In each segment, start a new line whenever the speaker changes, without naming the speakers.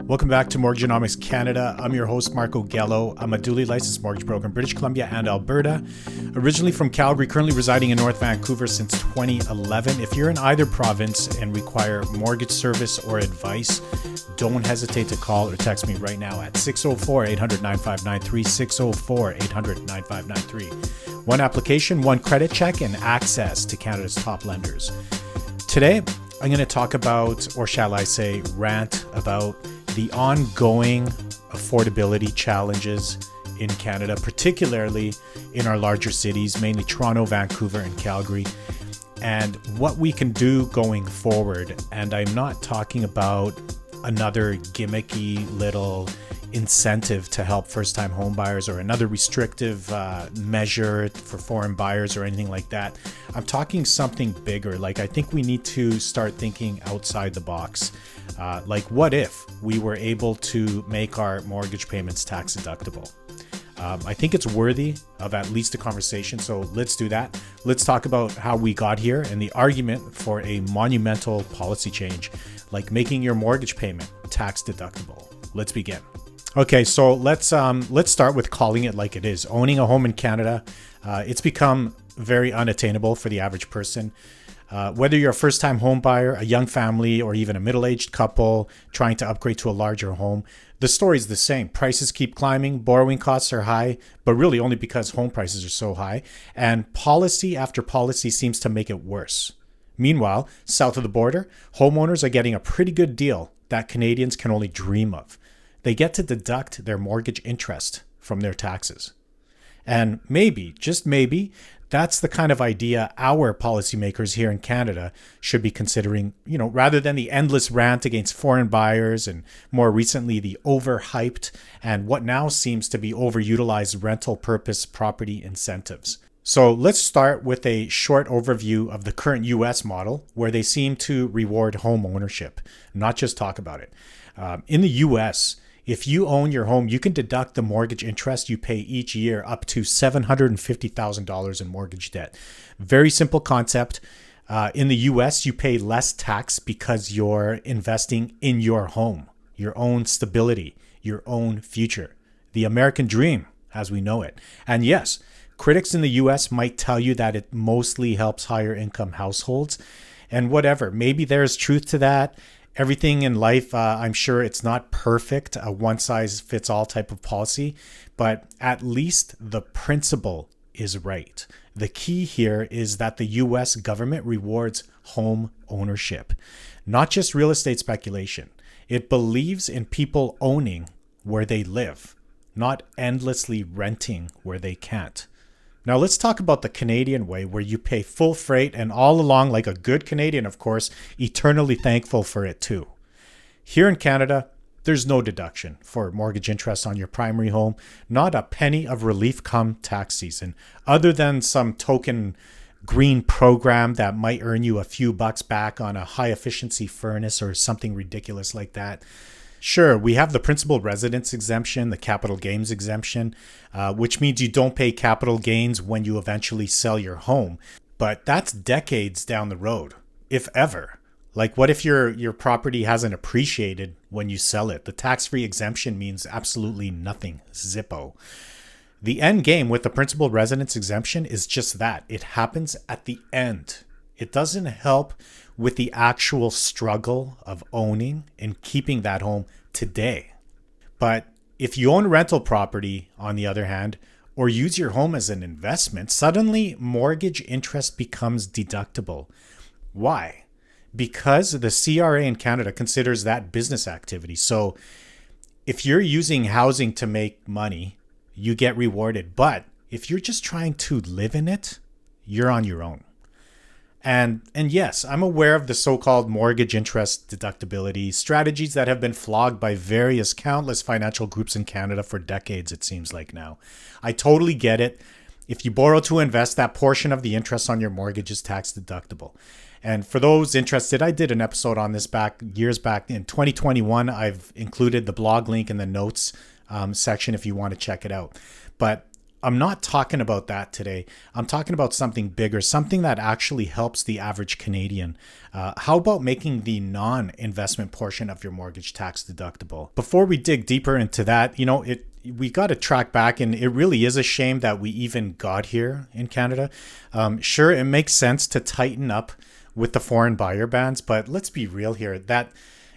Welcome back to Mortgagenomics Canada. I'm your host, Marko Gelo. I'm a duly licensed mortgage broker in British Columbia and Alberta. Originally from Calgary, currently residing in North Vancouver since 2011. If you're in either province and require mortgage service or advice, don't hesitate to call or text me right now at 604-800-9593, 604-800-9593. One application, one credit check, and access to Canada's top lenders. Today, I'm going to talk about, or shall I say, rant about the ongoing affordability challenges in Canada, particularly in our larger cities, mainly Toronto, Vancouver, and Calgary, and what we can do going forward. And I'm not talking about another gimmicky little incentive to help first-time homebuyers or another restrictive measure for foreign buyers or anything like that. I'm talking something bigger. Like, I think we need to start thinking outside the box. Like, what if we were able to make our mortgage payments tax deductible? I think it's worthy of at least a conversation, so let's do that. Let's talk about how we got here and the argument for a monumental policy change, like making your mortgage payment tax deductible. Let's begin. Okay, so let's start with calling it like it is. Owning a home in Canada, it's become very unattainable for the average person. Whether you're a first-time home buyer, a young family, or even a middle-aged couple trying to upgrade to a larger home, the story's the same. Prices keep climbing, borrowing costs are high, but really only because home prices are so high, and policy after policy seems to make it worse. Meanwhile, south of the border, homeowners are getting a pretty good deal that Canadians can only dream of. They get to deduct their mortgage interest from their taxes. And maybe, just maybe, that's the kind of idea our policymakers here in Canada should be considering, rather than the endless rant against foreign buyers and more recently the overhyped and what now seems to be overutilized rental purpose property incentives. So let's start with a short overview of the current US model, where they seem to reward home ownership, not just talk about it. In the US, if you own your home, you can deduct the mortgage interest you pay each year up to $750,000 in mortgage debt. Very simple concept. In the US, you pay less tax because you're investing in your home, your own stability, your own future. The American dream, as we know it. And yes, critics in the US might tell you that it mostly helps higher income households. And whatever, maybe there's truth to that. Everything in life, I'm sure it's not perfect, a one-size-fits-all type of policy, but at least the principle is right. The key here is that the U.S. government rewards home ownership, not just real estate speculation. It believes in people owning where they live, not endlessly renting where they can't. Now let's talk about the Canadian way, where you pay full freight and all along, like a good Canadian, of course, eternally thankful for it too. Here in Canada, there's no deduction for mortgage interest on your primary home, not a penny of relief come tax season, other than some token green program that might earn you a few bucks back on a high efficiency furnace or something ridiculous like that. Sure, we have the principal residence exemption, the capital gains exemption, which means you don't pay capital gains when you eventually sell your home. But that's decades down the road, if ever. Like, what if your property hasn't appreciated when you sell it? The tax-free exemption means absolutely nothing. Zippo. The end game with the principal residence exemption is just that. It happens at the end. It doesn't help with the actual struggle of owning and keeping that home today. But if you own rental property, on the other hand, or use your home as an investment, suddenly mortgage interest becomes deductible. Why? Because the CRA in Canada considers that business activity. So if you're using housing to make money, you get rewarded. But if you're just trying to live in it, you're on your own. And yes, I'm aware of the so-called mortgage interest deductibility strategies that have been flogged by countless financial groups in Canada for decades, it seems like now. I totally get it. If you borrow to invest, that portion of the interest on your mortgage is tax deductible. And for those interested, I did an episode on this years back in 2021. I've included the blog link in the notes section if you want to check it out. But I'm not talking about that today. I'm talking about something bigger, something that actually helps the average Canadian. How about making the non-investment portion of your mortgage tax deductible? Before we dig deeper into that, we got to track back, and it really is a shame that we even got here in Canada. Sure, it makes sense to tighten up with the foreign buyer bans, but let's be real here.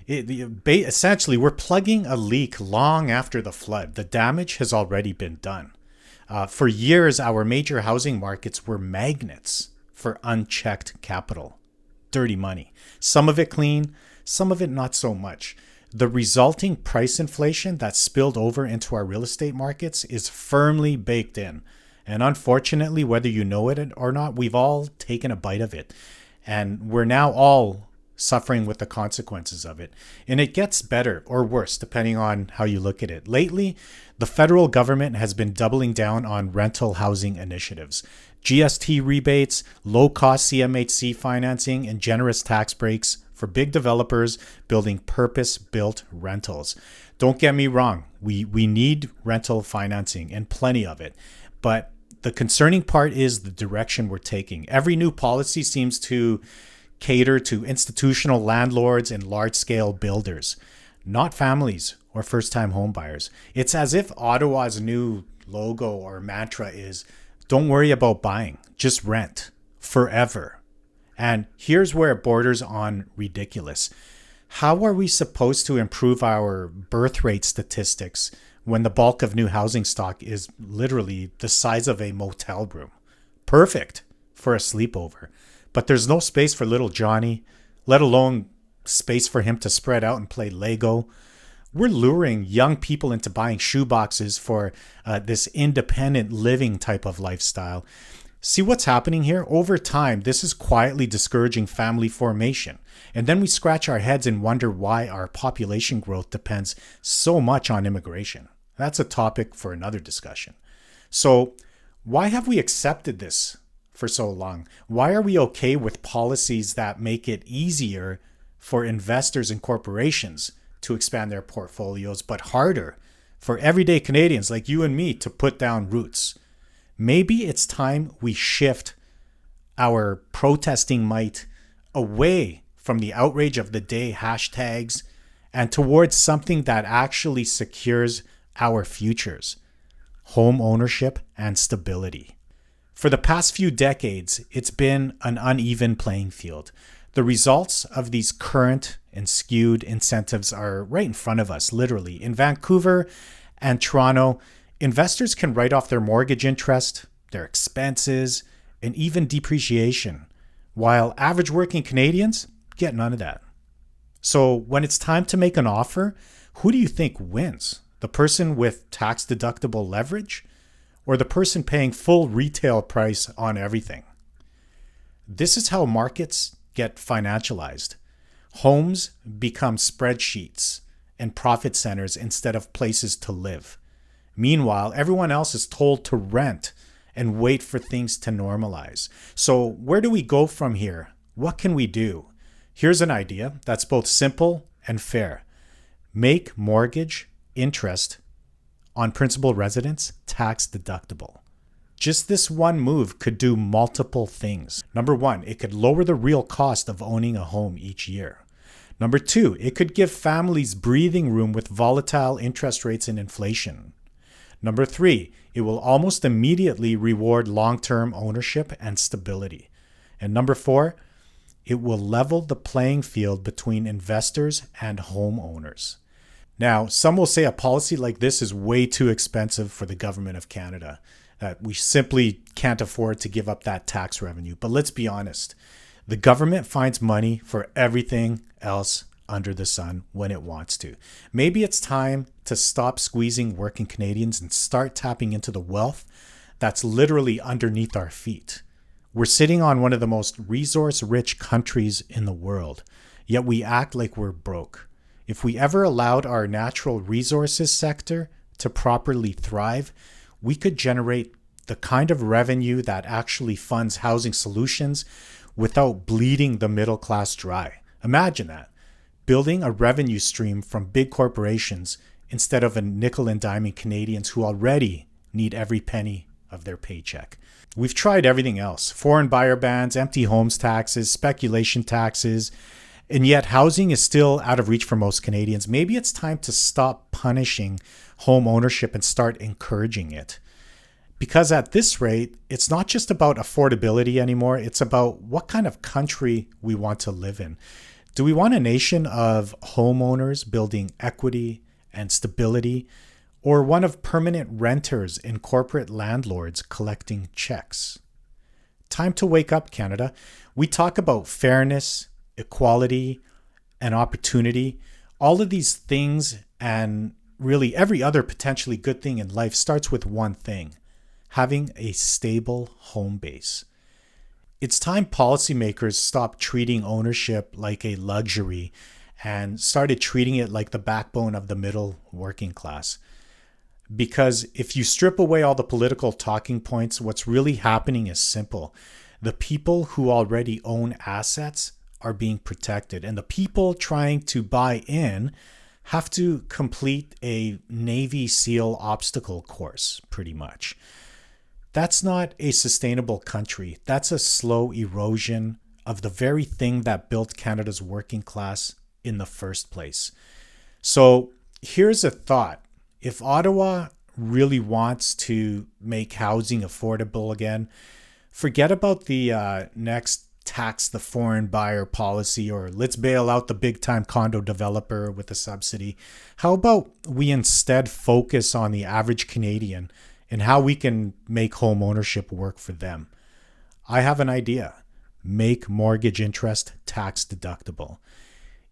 Essentially, we're plugging a leak long after the flood. The damage has already been done. For years, our major housing markets were magnets for unchecked capital, dirty money. Some of it clean, some of it not so much. The resulting price inflation that spilled over into our real estate markets is firmly baked in. And unfortunately, whether you know it or not, we've all taken a bite of it. And we're now all suffering with the consequences of it. And it gets better or worse, depending on how you look at it. Lately, the federal government has been doubling down on rental housing initiatives. GST rebates, low-cost CMHC financing, and generous tax breaks for big developers building purpose-built rentals. Don't get me wrong, we need rental financing and plenty of it. But the concerning part is the direction we're taking. Every new policy seems to cater to institutional landlords and large-scale builders, not families or first-time homebuyers. It's as if Ottawa's new logo or mantra is, don't worry about buying, just rent forever. And here's where it borders on ridiculous. How are we supposed to improve our birth rate statistics when the bulk of new housing stock is literally the size of a motel room? Perfect for a sleepover. But there's no space for little Johnny, let alone space for him to spread out and play Lego. We're luring young people into buying shoeboxes for this independent living type of lifestyle. See what's happening here? Over time, this is quietly discouraging family formation. And then we scratch our heads and wonder why our population growth depends so much on immigration. That's a topic for another discussion. So why have we accepted this for so long? Why are we okay with policies that make it easier for investors and corporations to expand their portfolios, but harder for everyday Canadians like you and me to put down roots? Maybe it's time we shift our protesting might away from the outrage of the day hashtags and towards something that actually secures our futures: home ownership and stability. For the past few decades, it's been an uneven playing field. The results of these current and skewed incentives are right in front of us, literally. In Vancouver and Toronto, investors can write off their mortgage interest, their expenses, and even depreciation, while average working Canadians get none of that. So when it's time to make an offer, who do you think wins? The person with tax-deductible leverage, or the person paying full retail price on everything? This is how markets get financialized. Homes become spreadsheets and profit centers instead of places to live. Meanwhile, everyone else is told to rent and wait for things to normalize. So where do we go from here? What can we do? Here's an idea that's both simple and fair. Make mortgage interest on principal residence tax deductible. Just this one move could do multiple things. Number one, it could lower the real cost of owning a home each year. Number two, it could give families breathing room with volatile interest rates and inflation. Number three, it will almost immediately reward long-term ownership and stability. And number four, it will level the playing field between investors and homeowners. Now, some will say a policy like this is way too expensive for the government of Canada, that we simply can't afford to give up that tax revenue. But let's be honest, the government finds money for everything else under the sun when it wants to. Maybe it's time to stop squeezing working Canadians and start tapping into the wealth that's literally underneath our feet. We're sitting on one of the most resource-rich countries in the world, yet we act like we're broke. If we ever allowed our natural resources sector to properly thrive, we could generate the kind of revenue that actually funds housing solutions without bleeding the middle class dry. Imagine that. Building a revenue stream from big corporations instead of a nickel and diming Canadians who already need every penny of their paycheck. We've tried everything else: foreign buyer bans, empty homes taxes, speculation taxes, and yet housing is still out of reach for most Canadians. Maybe it's time to stop punishing home ownership and start encouraging it. Because at this rate, it's not just about affordability anymore. It's about what kind of country we want to live in. Do we want a nation of homeowners building equity and stability, or one of permanent renters and corporate landlords collecting checks? Time to wake up, Canada. We talk about fairness, equality, and opportunity. All of these things, and really every other potentially good thing in life, starts with one thing: having a stable home base. It's time policymakers stopped treating ownership like a luxury and started treating it like the backbone of the middle working class. Because if you strip away all the political talking points, what's really happening is simple. The people who already own assets are being protected, and the people trying to buy in have to complete a Navy SEAL obstacle course, pretty much. That's not a sustainable country. That's a slow erosion of the very thing that built Canada's working class in the first place. So here's a thought. If Ottawa really wants to make housing affordable again, forget about the next tax the foreign buyer policy, or let's bail out the big time condo developer with a subsidy. How about we instead focus on the average Canadian and how we can make home ownership work for them? I have an idea. Make mortgage interest tax deductible.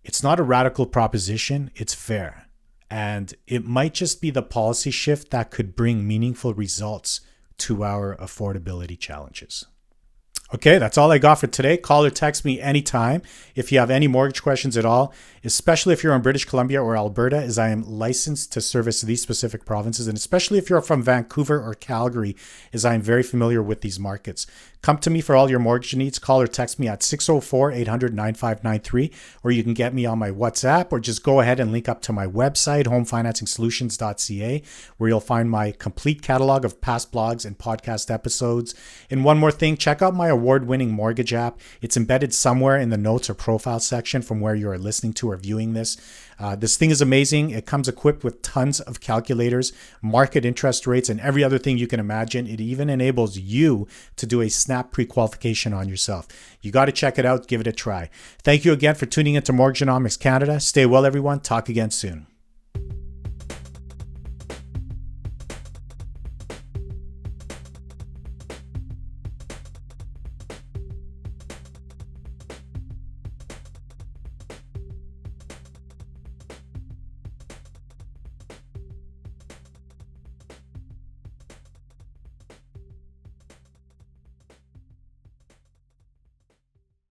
It's not a radical proposition, it's fair. And it might just be the policy shift that could bring meaningful results to our affordability challenges. Okay, that's all I got for today. Call or text me anytime if you have any mortgage questions at all, especially if you're in British Columbia or Alberta, as I am licensed to service these specific provinces, and especially if you're from Vancouver or Calgary, as I am very familiar with these markets. Come to me for all your mortgage needs. Call or text me at 604-800-9593, or you can get me on my WhatsApp, or just go ahead and link up to my website, homefinancingsolutions.ca, where you'll find my complete catalog of past blogs and podcast episodes. And one more thing, check out my award-winning mortgage app. It's embedded somewhere in the notes or profile section from where you are listening to or viewing this. This thing is amazing. It comes equipped with tons of calculators, market interest rates, and every other thing you can imagine. It even enables you to do a snap pre-qualification on yourself. You got to check it out. Give it a try. Thank you again for tuning into Mortgagenomics Canada. Stay well, everyone. Talk again soon.